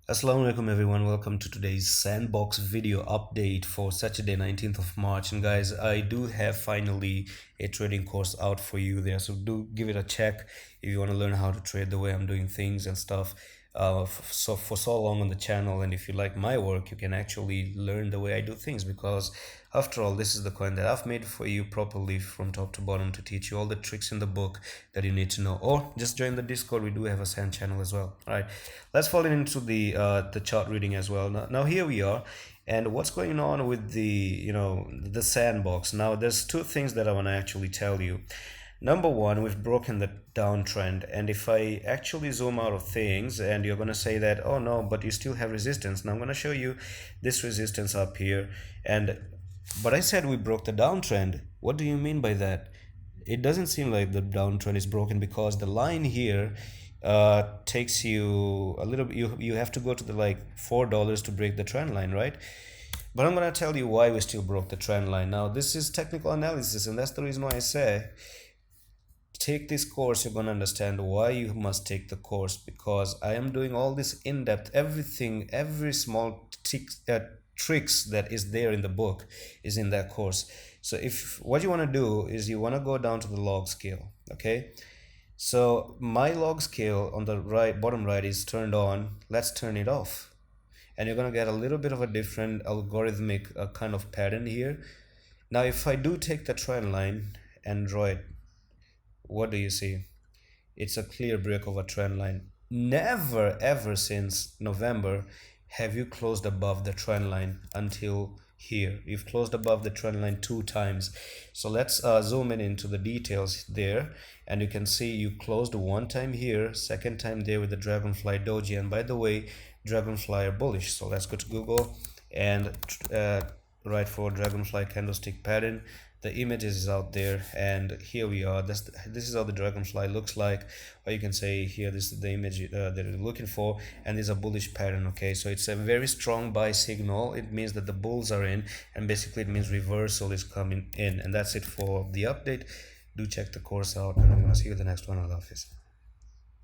Assalamu alaikum everyone, welcome to today's sandbox video update for Saturday 19th of March. And guys, I do have finally a trading course out for you there, so do give it a check if you want to learn how to trade the way I'm doing things and stuff. So for so long on the channel, and if you like my work, you can actually learn the way I do things, because after all, this is the coin that I've made for you properly from top to bottom to teach you all the tricks in the book that you need to know. Or just join the Discord, we do have a sand channel as well. All right, let's fall into the chart reading as well. Now here we are, and what's going on with the sandbox. Now there's two things that I want to actually tell you. Number one, we've broken the downtrend, and if I actually zoom out of things, and you're going to say that, oh no, but you still have resistance. Now I'm going to show you this resistance up here, but I said we broke the downtrend. What do you mean by that? It doesn't seem like the downtrend is broken, because the line here takes you a little bit. You have to go to the like $4 to break the trend line, right? But I'm going to tell you why we still broke the trend line. Now this is technical analysis, and that's the reason why I say take this course. You're going to understand why you must take the course, because I am doing all this in-depth, everything, every small tricks that is there in the book is in that course. So if what you want to do is you want to go down to the log scale, okay? So my log scale on the right, bottom right, is turned on. Let's turn it off, and you're going to get a little bit of a different algorithmic kind of pattern here. Now if I do take the trend line and draw it, what do you see? It's a clear break of a trend line. Never ever since November have you closed above the trend line until here. You've closed above the trend line two times. So let's zoom in into the details there, and you can see you closed one time here, second time there with the Dragonfly doji. And by the way, Dragonfly are bullish, so let's go to Google and write for Dragonfly candlestick pattern. The images is out there, and here we are. This is how the Dragonfly looks like, or you can say here this is the image that you're looking for, and there's a bullish pattern. Okay, so it's a very strong buy signal. It means that the bulls are in, and basically it means reversal is coming in. And that's it for the update. Do check the course out, and I'm gonna see you in the next one. I love this.